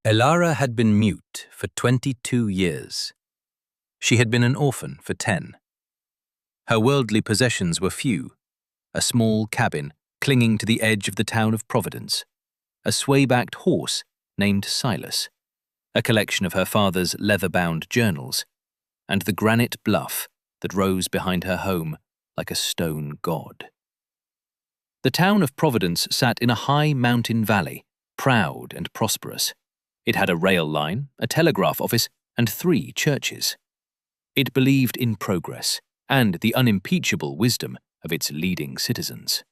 Elara had been mute for 22 years. She had been an orphan for 10. Her worldly possessions were few: a small cabin clinging to the edge of the town of Providence, a sway-backed horse named Silas, a collection of her father's leather-bound journals, and the granite bluff that rose behind her home like a stone god. The town of Providence sat in a high mountain valley, proud and prosperous. It had a rail line, a telegraph office, and 3 churches. It believed in progress and the unimpeachable wisdom of its leading citizens.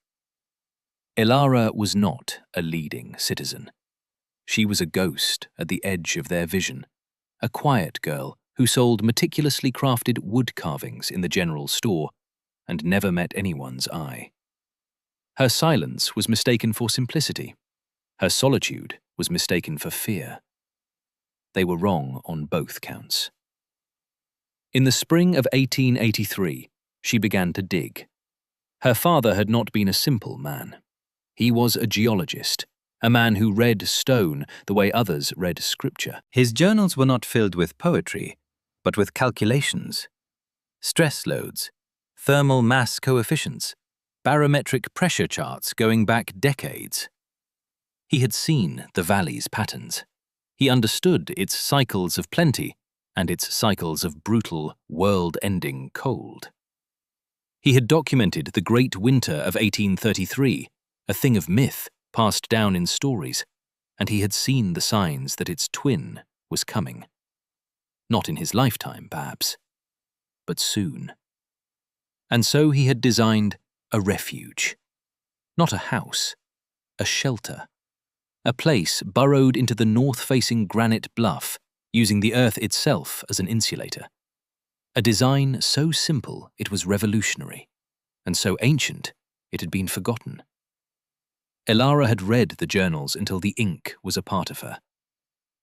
Elara was not a leading citizen. She was a ghost at the edge of their vision, a quiet girl who sold meticulously crafted wood carvings in the general store and never met anyone's eye. Her silence was mistaken for simplicity. Her solitude was mistaken for fear. They were wrong on both counts. In the spring of 1883, she began to dig. Her father had not been a simple man. He was a geologist, a man who read stone the way others read scripture. His journals were not filled with poetry, but with calculations, stress loads, thermal mass coefficients, barometric pressure charts going back decades. He had seen the valley's patterns. He understood its cycles of plenty and its cycles of brutal, world-ending cold. He had documented the Great Winter of 1833, a thing of myth passed down in stories, and he had seen the signs that its twin was coming. Not in his lifetime, perhaps, but soon. And so he had designed a refuge. Not a house, a shelter. A place burrowed into the north-facing granite bluff, using the earth itself as an insulator. A design so simple it was revolutionary, and so ancient it had been forgotten. Elara had read the journals until the ink was a part of her.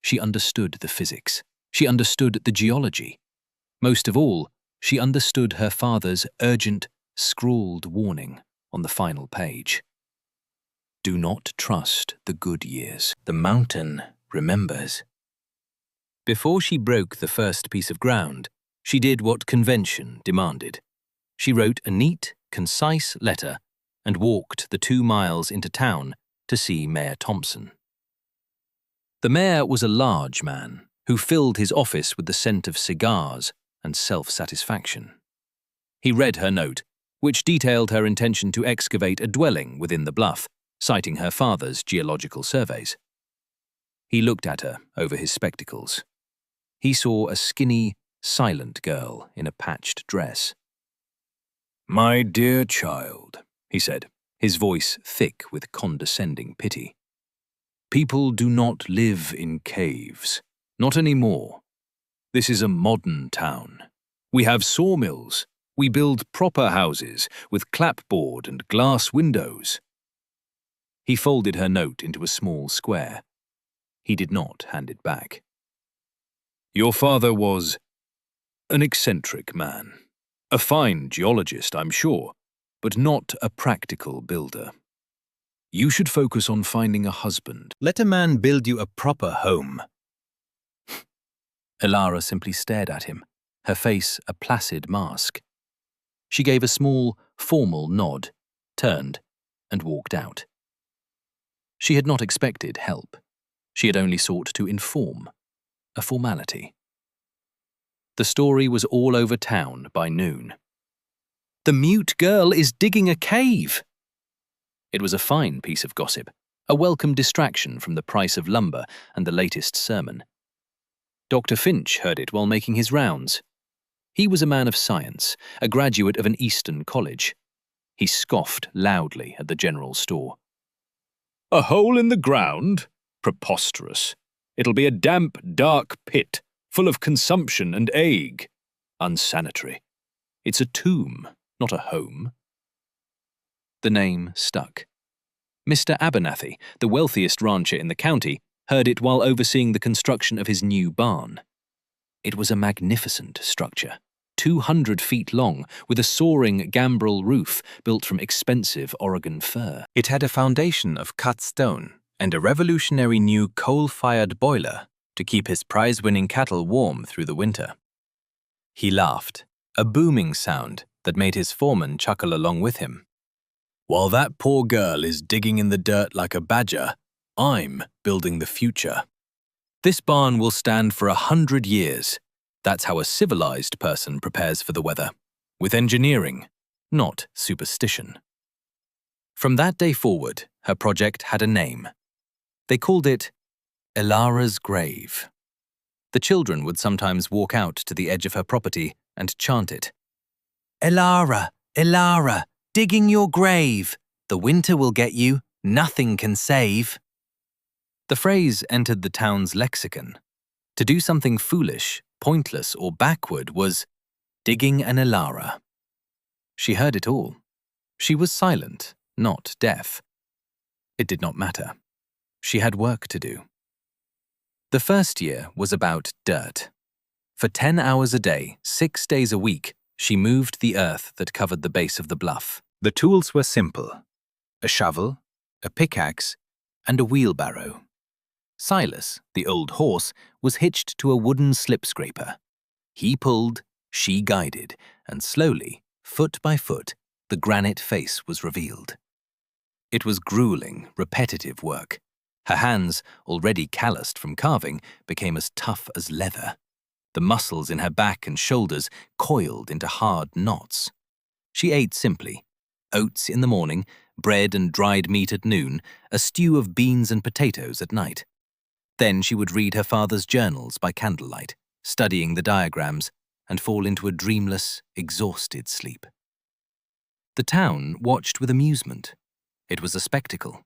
She understood the physics. She understood the geology. Most of all, she understood her father's urgent, scrawled warning on the final page. Do not trust the good years. The mountain remembers. Before she broke the first piece of ground, she did what convention demanded. She wrote a neat, concise letter and walked the 2 miles into town to see Mayor Thompson. The mayor was a large man who filled his office with the scent of cigars and self-satisfaction. He read her note, which detailed her intention to excavate a dwelling within the bluff, citing her father's geological surveys. He looked at her over his spectacles. He saw a skinny, silent girl in a patched dress. "My dear child," he said, his voice thick with condescending pity. "People do not live in caves. Not anymore. This is a modern town. We have sawmills. We build proper houses with clapboard and glass windows." He folded her note into a small square. He did not hand it back. "Your father was an eccentric man. A fine geologist, I'm sure, but not a practical builder. You should focus on finding a husband. Let a man build you a proper home." Elara simply stared at him, her face a placid mask. She gave a small, formal nod, turned, and walked out. She had not expected help. She had only sought to inform, a formality. The story was all over town by noon. "The mute girl is digging a cave!" It was a fine piece of gossip, a welcome distraction from the price of lumber and the latest sermon. Dr. Finch heard it while making his rounds. He was a man of science, a graduate of an Eastern college. He scoffed loudly at the general store. "A hole in the ground? Preposterous. It'll be a damp, dark pit, full of consumption and ague. Unsanitary. It's a tomb, not a home." The name stuck. Mr. Abernathy, the wealthiest rancher in the county, heard it while overseeing the construction of his new barn. It was a magnificent structure, 200 feet long, with a soaring gambrel roof built from expensive Oregon fir. It had a foundation of cut stone, and a revolutionary new coal-fired boiler to keep his prize-winning cattle warm through the winter. He laughed, a booming sound that made his foreman chuckle along with him. While that poor girl is digging in the dirt like a badger, I'm building the future. This barn will stand for 100 years. That's how a civilized person prepares for the weather, with engineering, not superstition. From that day forward, her project had a name. They called it Ilara's Grave. The children would sometimes walk out to the edge of her property and chant it. Ilara, Ilara, digging your grave. The winter will get you, nothing can save. The phrase entered the town's lexicon. To do something foolish, pointless, or backward was digging an Ilara. She heard it all. She was silent, not deaf. It did not matter. She had work to do. The first year was about dirt. For 10 hours a day, 6 days a week, she moved the earth that covered the base of the bluff. The tools were simple: a shovel, a pickaxe, and a wheelbarrow. Silas, the old horse, was hitched to a wooden slip scraper. He pulled, she guided, and slowly, foot by foot, the granite face was revealed. It was grueling, repetitive work. Her hands, already calloused from carving, became as tough as leather. The muscles in her back and shoulders coiled into hard knots. She ate simply: oats in the morning, bread and dried meat at noon, a stew of beans and potatoes at night. Then she would read her father's journals by candlelight, studying the diagrams, and fall into a dreamless, exhausted sleep. The town watched with amusement. It was a spectacle.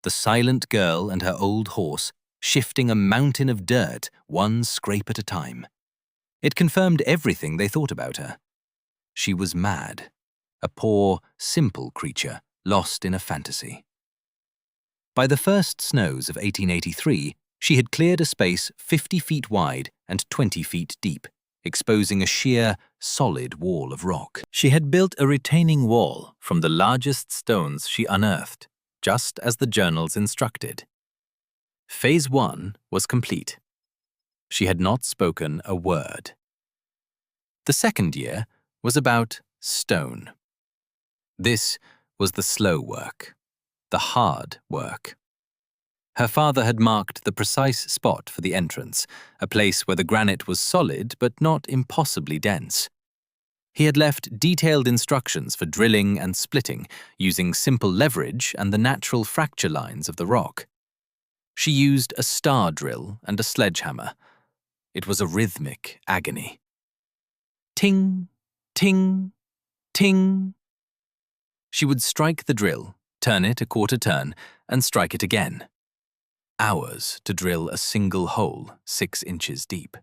The silent girl and her old horse shifting a mountain of dirt, one scrape at a time. It confirmed everything they thought about her. She was mad, a poor, simple creature lost in a fantasy. By the first snows of 1883, she had cleared a space 50 feet wide and 20 feet deep, exposing a sheer, solid wall of rock. She had built a retaining wall from the largest stones she unearthed, just as the journals instructed. Phase 1 was complete. She had not spoken a word. The second year was about stone. This was the slow work, the hard work. Her father had marked the precise spot for the entrance, a place where the granite was solid but not impossibly dense. He had left detailed instructions for drilling and splitting, using simple leverage and the natural fracture lines of the rock. She used a star drill and a sledgehammer. It was a rhythmic agony. Ting, ting, ting. She would strike the drill, turn it a quarter turn, and strike it again. Hours to drill a single hole 6 inches deep.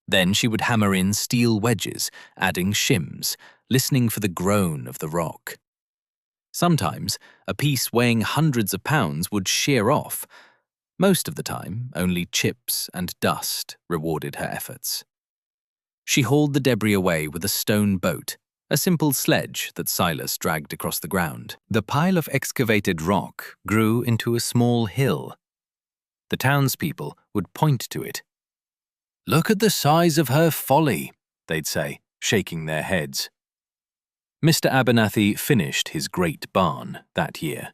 Then she would hammer in steel wedges, adding shims, listening for the groan of the rock. Sometimes, a piece weighing hundreds of pounds would shear off. Most of the time, only chips and dust rewarded her efforts. She hauled the debris away with a stone boat, a simple sledge that Silas dragged across the ground. The pile of excavated rock grew into a small hill. The townspeople would point to it. "Look at the size of her folly," they'd say, shaking their heads. Mr. Abernathy finished his great barn that year.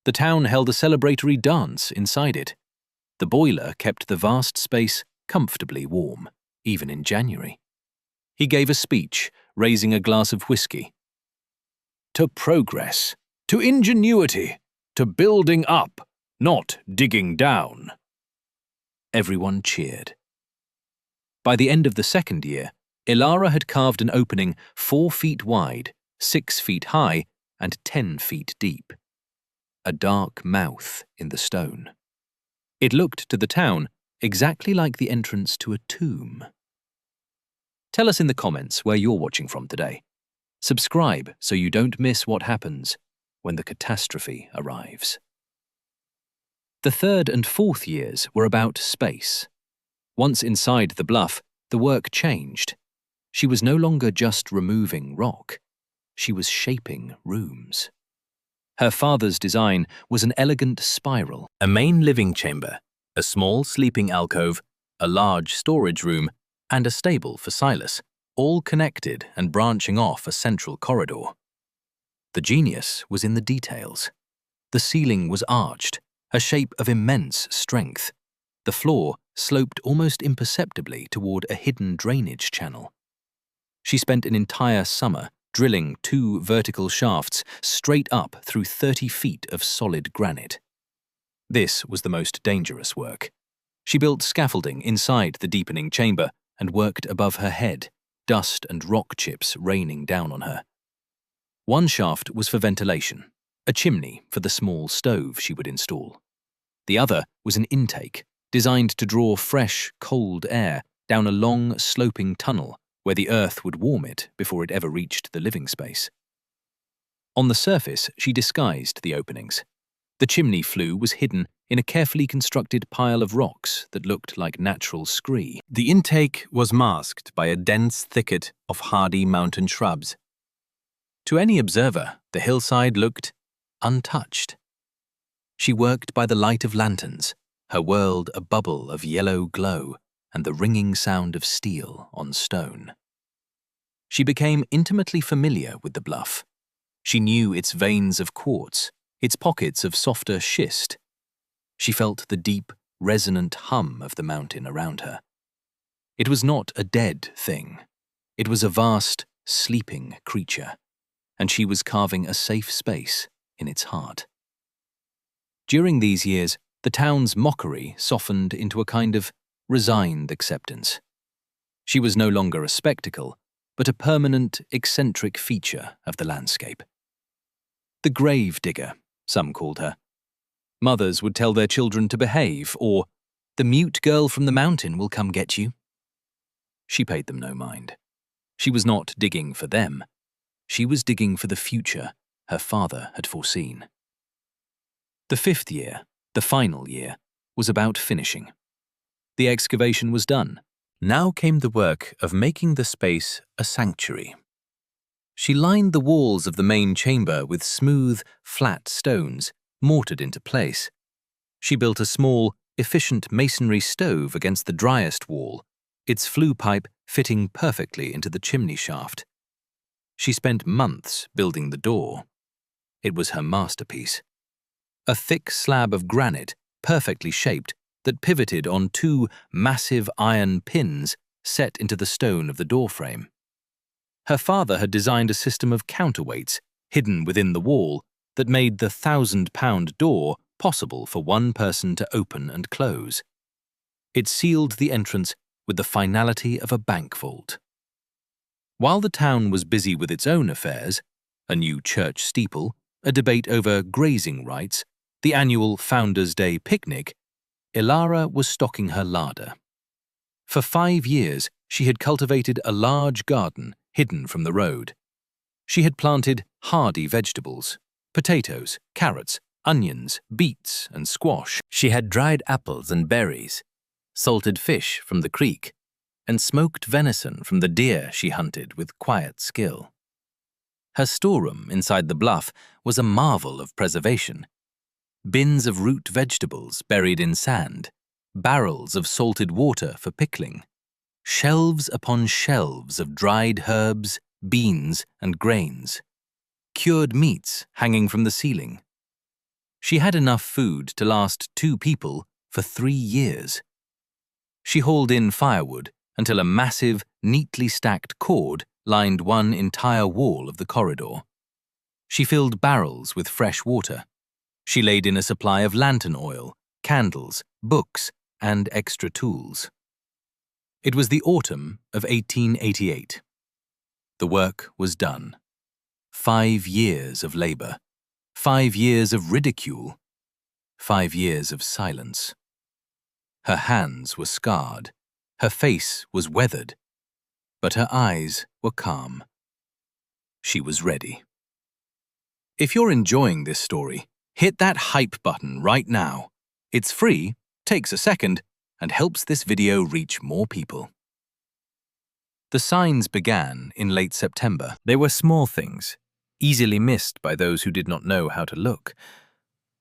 The town held a celebratory dance inside it. The boiler kept the vast space comfortably warm, even in January. He gave a speech, raising a glass of whiskey. "To progress, to ingenuity, to building up, not digging down." Everyone cheered. By the end of the second year, Ilara had carved an opening 4 feet wide, 6 feet high, and 10 feet deep. A dark mouth in the stone. It looked to the town exactly like the entrance to a tomb. Tell us in the comments where you're watching from today. Subscribe so you don't miss what happens when the catastrophe arrives. The third and fourth years were about space. Once inside the bluff, the work changed. She was no longer just removing rock. She was shaping rooms. Her father's design was an elegant spiral. A main living chamber, a small sleeping alcove, a large storage room, and a stable for Silas, all connected and branching off a central corridor. The genius was in the details. The ceiling was arched, a shape of immense strength. The floor sloped almost imperceptibly toward a hidden drainage channel. She spent an entire summer drilling 2 vertical shafts straight up through 30 feet of solid granite. This was the most dangerous work. She built scaffolding inside the deepening chamber and worked above her head, dust and rock chips raining down on her. One shaft was for ventilation, a chimney for the small stove she would install. The other was an intake, designed to draw fresh, cold air down a long, sloping tunnel where the earth would warm it before it ever reached the living space. On the surface, she disguised the openings. The chimney flue was hidden in a carefully constructed pile of rocks that looked like natural scree. The intake was masked by a dense thicket of hardy mountain shrubs. To any observer, the hillside looked untouched. She worked by the light of lanterns, her world a bubble of yellow glow and the ringing sound of steel on stone. She became intimately familiar with the bluff. She knew its veins of quartz, its pockets of softer schist. She felt the deep, resonant hum of the mountain around her. It was not a dead thing. It was a vast, sleeping creature, and she was carving a safe space in its heart. During these years, the town's mockery softened into a kind of resigned acceptance. She was no longer a spectacle, but a permanent, eccentric feature of the landscape. The grave digger, some called her. Mothers would tell their children to behave, or, "The mute girl from the mountain will come get you." She paid them no mind. She was not digging for them. She was digging for the future her father had foreseen. The 5th year, the final year, was about finishing. The excavation was done. Now came the work of making the space a sanctuary. She lined the walls of the main chamber with smooth, flat stones, mortared into place. She built a small, efficient masonry stove against the driest wall, its flue pipe fitting perfectly into the chimney shaft. She spent months building the door. It was her masterpiece. A thick slab of granite, perfectly shaped, that pivoted on 2 massive iron pins set into the stone of the doorframe. Her father had designed a system of counterweights hidden within the wall that made the 1,000-pound door possible for one person to open and close. It sealed the entrance with the finality of a bank vault. While the town was busy with its own affairs, a new church steeple, a debate over grazing rights, the annual Founders' Day picnic, Ilara was stocking her larder. For 5 years, she had cultivated a large garden hidden from the road. She had planted hardy vegetables, potatoes, carrots, onions, beets, and squash. She had dried apples and berries, salted fish from the creek, and smoked venison from the deer she hunted with quiet skill. Her storeroom inside the bluff was a marvel of preservation. Bins of root vegetables buried in sand, barrels of salted water for pickling, shelves upon shelves of dried herbs, beans, and grains, cured meats hanging from the ceiling. She had enough food to last 2 people for 3 years. She hauled in firewood until a massive, neatly stacked cord lined one entire wall of the corridor. She filled barrels with fresh water. She laid in a supply of lantern oil, candles, books, and extra tools. It was the autumn of 1888. The work was done. 5 years of labor, 5 years of ridicule, 5 years of silence. Her hands were scarred, her face was weathered, but her eyes were calm. She was ready. If you're enjoying this story, hit that hype button right now. It's free, takes a second, and helps this video reach more people. The signs began in late September. They were small things. easily missed by those who did not know how to look.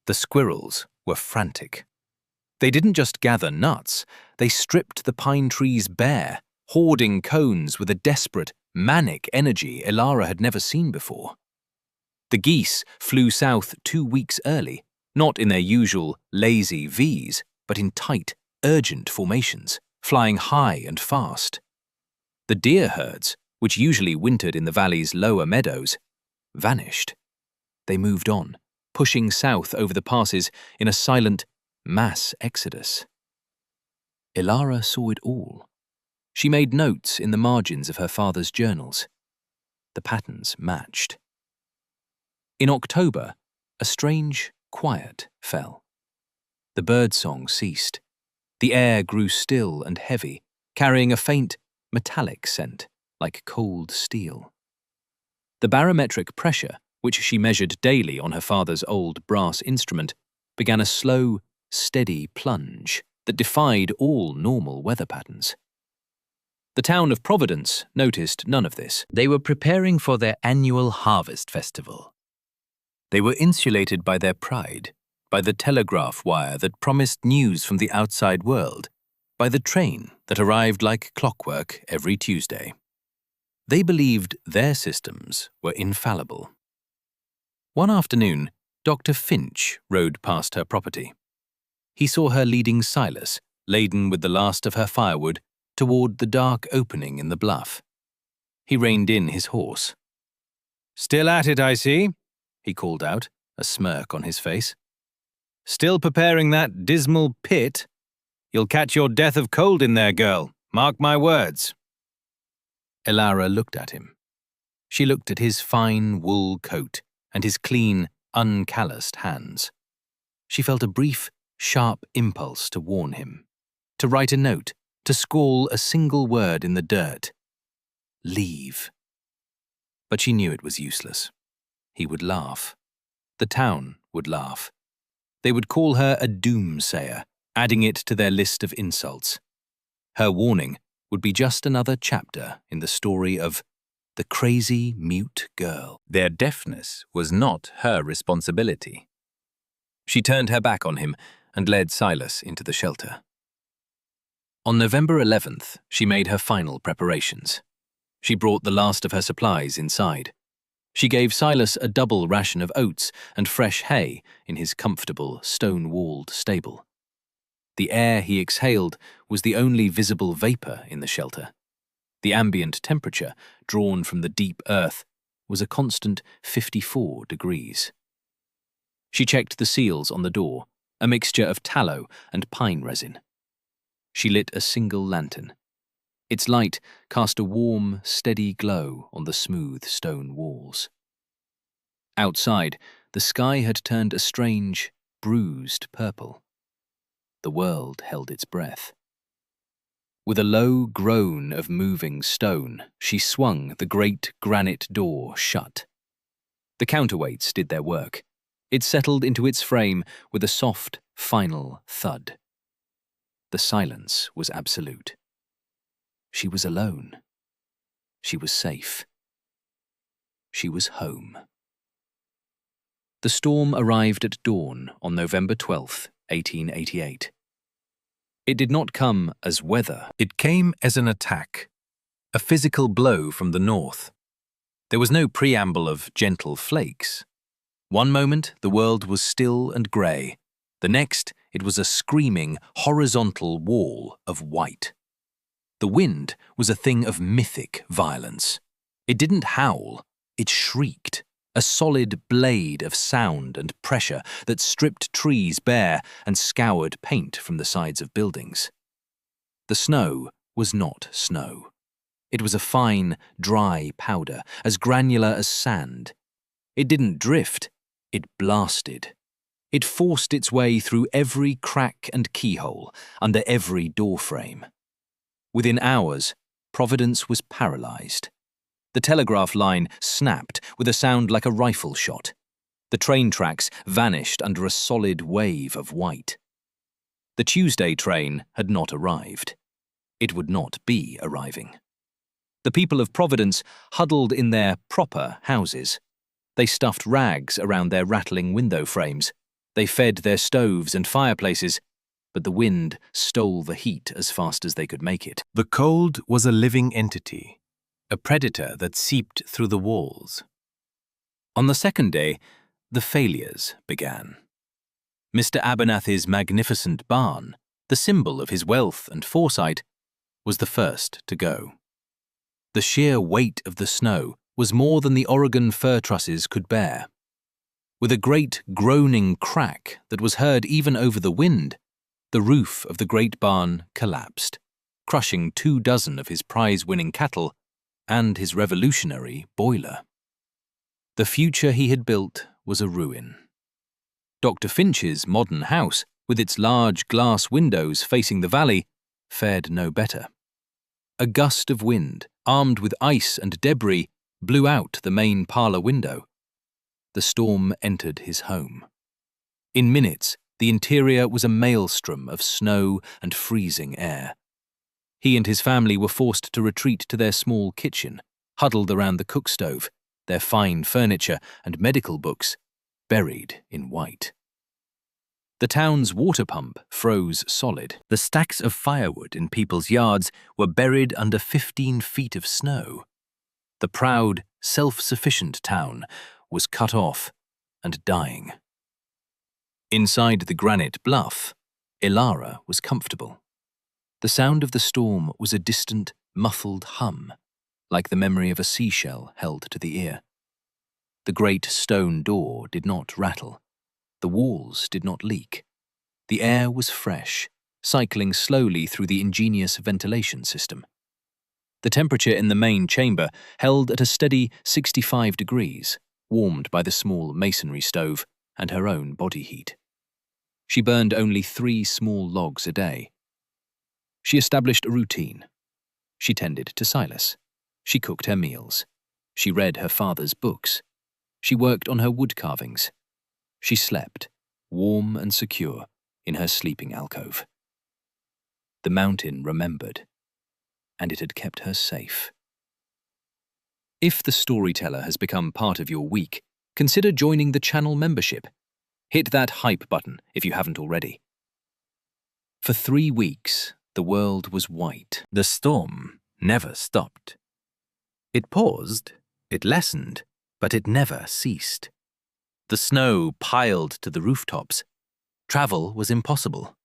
The squirrels were frantic. They didn't just gather nuts, they stripped the pine trees bare, hoarding cones with a desperate, manic energy Elara had never seen before. The geese flew south 2 weeks early, not in their usual lazy Vs, but in tight, urgent formations, flying high and fast. The deer herds, which usually wintered in the valley's lower meadows, vanished. They moved on, pushing south over the passes in a silent, mass exodus. Elara saw it all. She made notes in the margins of her father's journals. The patterns matched. In October, a strange quiet fell. The birdsong ceased. The air grew still and heavy, carrying a faint, metallic scent, like cold steel. The barometric pressure, which she measured daily on her father's old brass instrument, began a slow, steady plunge that defied all normal weather patterns. The town of Providence noticed none of this. They were preparing for their annual harvest festival. They were insulated by their pride, by the telegraph wire that promised news from the outside world, by the train that arrived like clockwork every Tuesday. They believed their systems were infallible. One afternoon, Dr. Finch rode past her property. He saw her leading Silas, laden with the last of her firewood, toward the dark opening in the bluff. He reined in his horse. "Still at it, I see," he called out, a smirk on his face. "Still preparing that dismal pit? You'll catch your death of cold in there, girl. Mark my words." Elara looked at him. She looked at his fine wool coat and his clean, uncalloused hands. She felt a brief, sharp impulse to warn him, to write a note, to scrawl a single word in the dirt. Leave. But she knew it was useless. He would laugh. The town would laugh. They would call her a doomsayer, adding it to their list of insults. Her warning would be just another chapter in the story of the crazy mute girl. Their deafness was not her responsibility. She turned her back on him and led Silas into the shelter. On November 11th, she made her final preparations. She brought the last of her supplies inside. She gave Silas a double ration of oats and fresh hay in his comfortable, stone-walled stable. The air he exhaled was the only visible vapor in the shelter. The ambient temperature, drawn from the deep earth, was a constant 54 degrees. She checked the seals on the door, a mixture of tallow and pine resin. She lit a single lantern. Its light cast a warm, steady glow on the smooth stone walls. Outside, the sky had turned a strange, bruised purple. The world held its breath. With a low groan of moving stone, she swung the great granite door shut. The counterweights did their work. It settled into its frame with a soft, final thud. The silence was absolute. She was alone. She was safe. She was home. The storm arrived at dawn on November 12th, 1888. It did not come as weather. It came as an attack, a physical blow from the north. There was no preamble of gentle flakes. One moment, the world was still and grey. The next, it was a screaming, horizontal wall of white. The wind was a thing of mythic violence. It didn't howl, it shrieked, a solid blade of sound and pressure that stripped trees bare and scoured paint from the sides of buildings. The snow was not snow. It was a fine, dry powder, as granular as sand. It didn't drift, it blasted. It forced its way through every crack and keyhole, under every doorframe. Within hours, Providence was paralyzed. The telegraph line snapped with a sound like a rifle shot. The train tracks vanished under a solid wave of white. The Tuesday train had not arrived. It would not be arriving. The people of Providence huddled in their proper houses. They stuffed rags around their rattling window frames. They fed their stoves and fireplaces, but the wind stole the heat as fast as they could make it. The cold was a living entity, a predator that seeped through the walls. On the second day, the failures began. Mr. Abernathy's magnificent barn, the symbol of his wealth and foresight, was the first to go. The sheer weight of the snow was more than the Oregon fir trusses could bear. With a great groaning crack that was heard even over the wind, the roof of the great barn collapsed, crushing 24 of his prize-winning cattle and his revolutionary boiler. The future he had built was a ruin. Dr. Finch's modern house, with its large glass windows facing the valley, fared no better. A gust of wind, armed with ice and debris, blew out the main parlor window. The storm entered his home. In minutes, the interior was a maelstrom of snow and freezing air. He and his family were forced to retreat to their small kitchen, huddled around the cook stove, their fine furniture and medical books buried in white. The town's water pump froze solid. The stacks of firewood in people's yards were buried under 15 feet of snow. The proud, self-sufficient town was cut off and dying. Inside the granite bluff, Elara was comfortable. The sound of the storm was a distant, muffled hum, like the memory of a seashell held to the ear. The great stone door did not rattle. The walls did not leak. The air was fresh, cycling slowly through the ingenious ventilation system. The temperature in the main chamber held at a steady 65 degrees, warmed by the small masonry stove and her own body heat. She burned only 3 small logs a day. She established a routine. She tended to Silas. She cooked her meals. She read her father's books. She worked on her wood carvings. She slept, warm and secure, in her sleeping alcove. The mountain remembered, and it had kept her safe. If the storyteller has become part of your week, consider joining the channel membership. Hit that hype button if you haven't already. For 3 weeks, the world was white. The storm never stopped. It paused, it lessened, but it never ceased. The snow piled to the rooftops. Travel was impossible.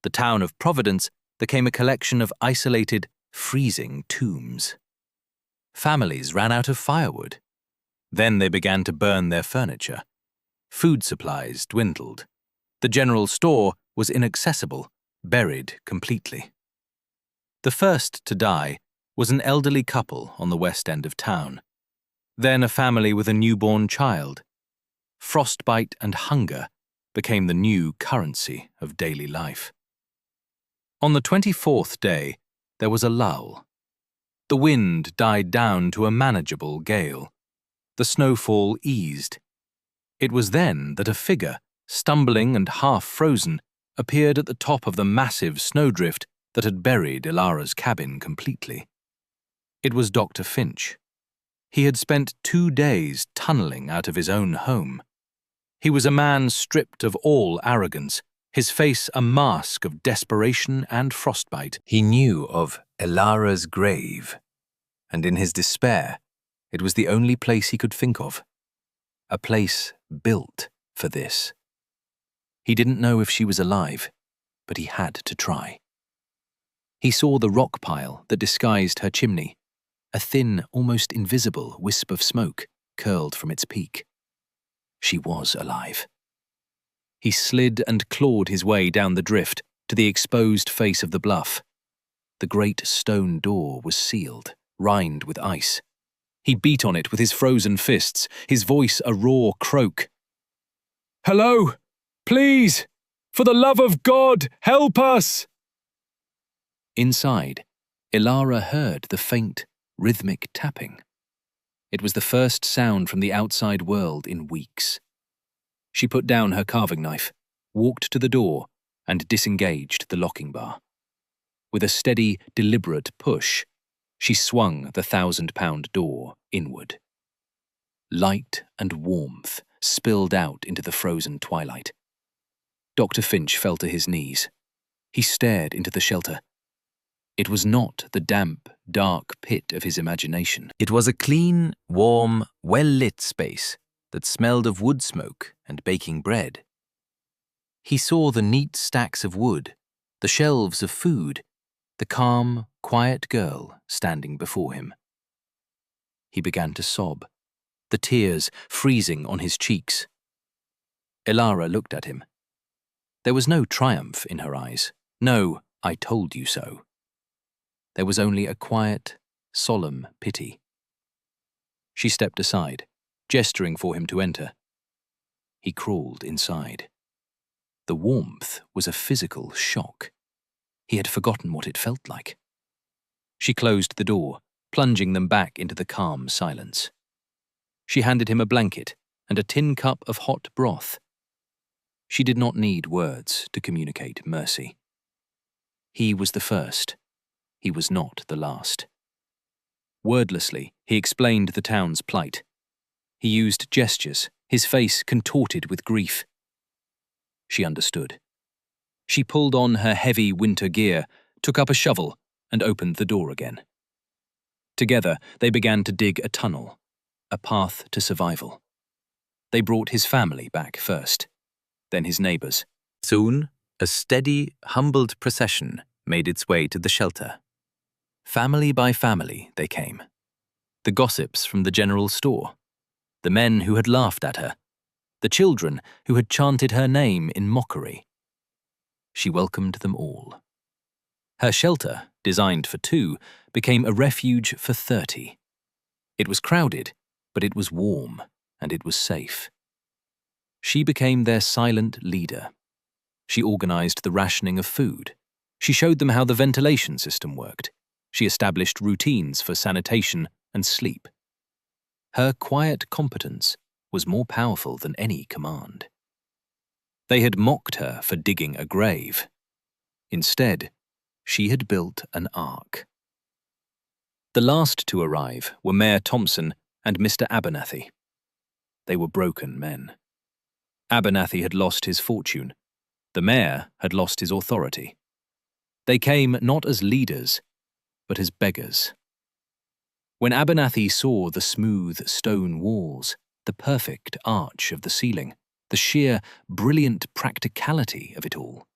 The town of Providence became a collection of isolated, freezing tombs. Families ran out of firewood. Then they began to burn their furniture. Food supplies dwindled. The general store was inaccessible, buried completely. The first to die was an elderly couple on the west end of town. Then a family with a newborn child. Frostbite and hunger became the new currency of daily life. On the 24th day, there was a lull. The wind died down to a manageable gale. The snowfall eased. It was then that a figure, stumbling and half-frozen, appeared at the top of the massive snowdrift that had buried Elara's cabin completely. It was Dr. Finch. He had spent 2 days tunneling out of his own home. He was a man stripped of all arrogance, his face a mask of desperation and frostbite. He knew of Elara's grave, and in his despair, it was the only place he could think of. A place built for this. He didn't know if she was alive, but he had to try. He saw the rock pile that disguised her chimney, a thin, almost invisible wisp of smoke curled from its peak. She was alive. He slid and clawed his way down the drift to the exposed face of the bluff. The great stone door was sealed, rind with ice. He beat on it with his frozen fists, his voice a raw croak. "Hello! Please! For the love of God, help us!" Inside, Elara heard the faint, rhythmic tapping. It was the first sound from the outside world in weeks. She put down her carving knife, walked to the door, and disengaged the locking bar. With a steady, deliberate push, she swung the 1,000-pound door inward. Light and warmth spilled out into the frozen twilight. Dr. Finch fell to his knees. He stared into the shelter. It was not the damp, dark pit of his imagination. It was a clean, warm, well-lit space that smelled of wood smoke and baking bread. He saw the neat stacks of wood, the shelves of food, the calm, quiet girl standing before him. He began to sob, the tears freezing on his cheeks. Elara looked at him. There was no triumph in her eyes, no "I told you so." There was only a quiet, solemn pity. She stepped aside, gesturing for him to enter. He crawled inside. The warmth was a physical shock. He had forgotten what it felt like. She closed the door, plunging them back into the calm silence. She handed him a blanket and a tin cup of hot broth. She did not need words to communicate mercy. He was the first. He was not the last. Wordlessly, he explained the town's plight. He used gestures, his face contorted with grief. She understood. She pulled on her heavy winter gear, took up a shovel, and opened the door again. Together, they began to dig a tunnel, a path to survival. They brought his family back first, then his neighbors. Soon, a steady, humbled procession made its way to the shelter. Family by family they came. The gossips from the general store, the men who had laughed at her, the children who had chanted her name in mockery. She welcomed them all. Her shelter, designed for 2, became a refuge for 30. It was crowded, but it was warm, and it was safe. She became their silent leader. She organized the rationing of food. She showed them how the ventilation system worked. She established routines for sanitation and sleep. Her quiet competence was more powerful than any command. They had mocked her for digging a grave. Instead, she had built an ark. The last to arrive were Mayor Thompson and Mr. Abernathy. They were broken men. Abernathy had lost his fortune. The mayor had lost his authority. They came not as leaders, but as beggars. When Abernathy saw the smooth stone walls, the perfect arch of the ceiling, the sheer, brilliant practicality of it all,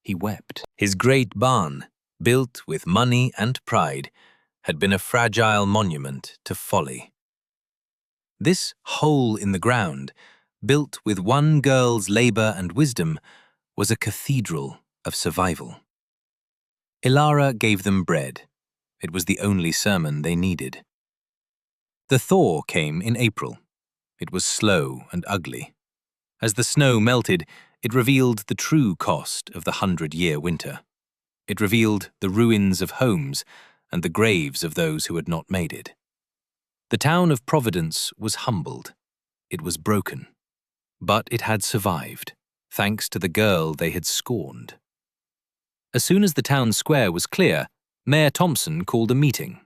he wept. His great barn, built with money and pride, had been a fragile monument to folly. This hole in the ground, built with one girl's labor and wisdom, was a cathedral of survival. Elara gave them bread. It was the only sermon they needed. The thaw came in April. It was slow and ugly. As the snow melted, it revealed the true cost of the 100-year winter. It revealed the ruins of homes and the graves of those who had not made it. The town of Providence was humbled. It was broken. But it had survived, thanks to the girl they had scorned. As soon as the town square was clear, Mayor Thompson called a meeting.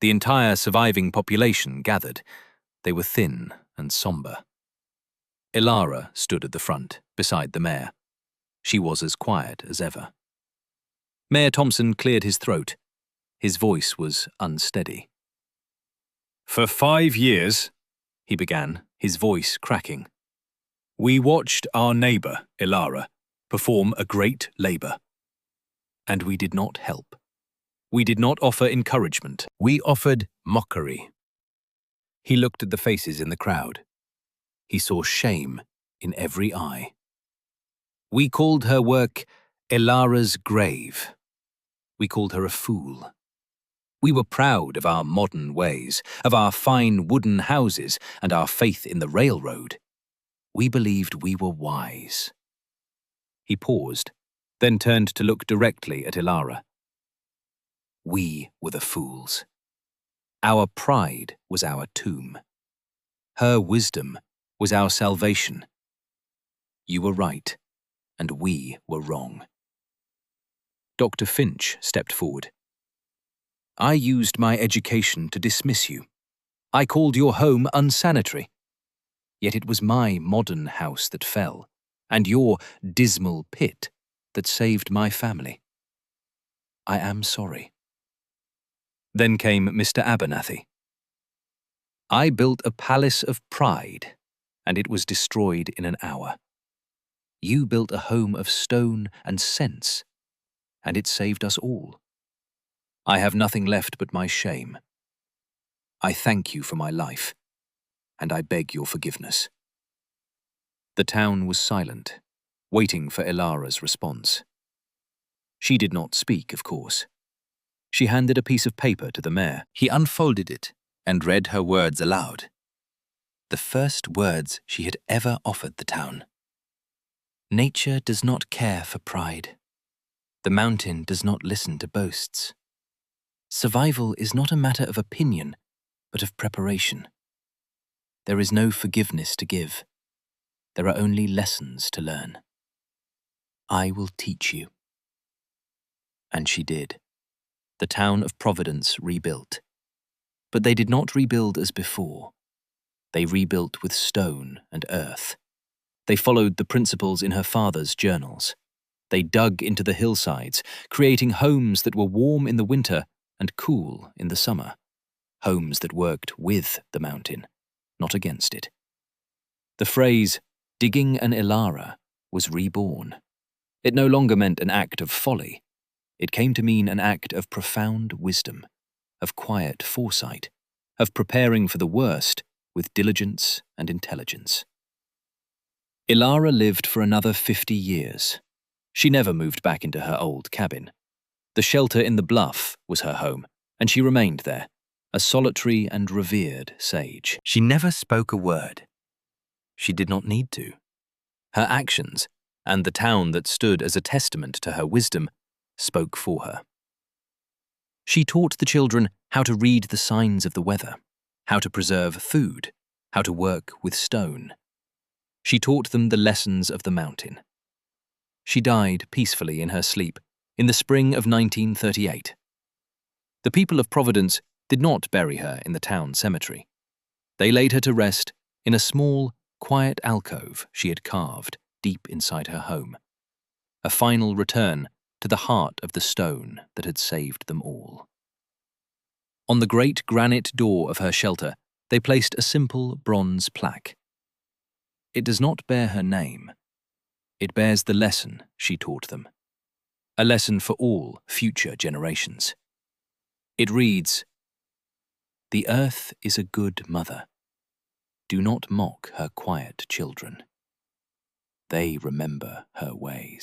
The entire surviving population gathered. They were thin and somber. Elara stood at the front, beside the mayor. She was as quiet as ever. Mayor Thompson cleared his throat. His voice was unsteady. "For 5 years," he began, his voice cracking, "we watched our neighbor, Elara, perform a great labor. And we did not help. We did not offer encouragement. We offered mockery." He looked at the faces in the crowd. He saw shame in every eye. We called her work Elara's grave. We called her a fool. We were proud of our modern ways, of our fine wooden houses and our faith in the railroad. We believed we were wise. He paused, then turned to look directly at Elara. We were the fools. Our pride was our tomb. Her wisdom was our salvation. You were right, and we were wrong. Dr. Finch stepped forward. I used my education to dismiss you. I called your home unsanitary. Yet it was my modern house that fell, and your dismal pit that saved my family. I am sorry. Then came Mr. Abernathy. I built a palace of pride, and it was destroyed in an hour. You built a home of stone and sense, and it saved us all. I have nothing left but my shame. I thank you for my life, and I beg your forgiveness. The town was silent, waiting for Ilara's response. She did not speak, of course. She handed a piece of paper to the mayor. He unfolded it and read her words aloud. The first words she had ever offered the town. Nature does not care for pride. The mountain does not listen to boasts. Survival is not a matter of opinion, but of preparation. There is no forgiveness to give. There are only lessons to learn. I will teach you. And she did. The town of Providence rebuilt. But they did not rebuild as before. They rebuilt with stone and earth. They followed the principles in her father's journals. They dug into the hillsides, creating homes that were warm in the winter and cool in the summer. Homes that worked with the mountain, not against it. The phrase, digging an Ilara, was reborn. It no longer meant an act of folly. It came to mean an act of profound wisdom, of quiet foresight, of preparing for the worst with diligence and intelligence. Ilara lived for another 50 years. She never moved back into her old cabin. The shelter in the bluff was her home, and she remained there, a solitary and revered sage. She never spoke a word. She did not need to. Her actions, and the town that stood as a testament to her wisdom, spoke for her. She taught the children how to read the signs of the weather, how to preserve food, how to work with stone. She taught them the lessons of the mountain. She died peacefully in her sleep in the spring of 1938. The people of Providence did not bury her in the town cemetery. They laid her to rest in a small, quiet alcove she had carved deep inside her home, a final return to the heart of the stone that had saved them all. On the great granite door of her shelter, they placed a simple bronze plaque. It does not bear her name. It bears the lesson she taught them, a lesson for all future generations. It reads, "The earth is a good mother. Do not mock her quiet children. They remember her ways."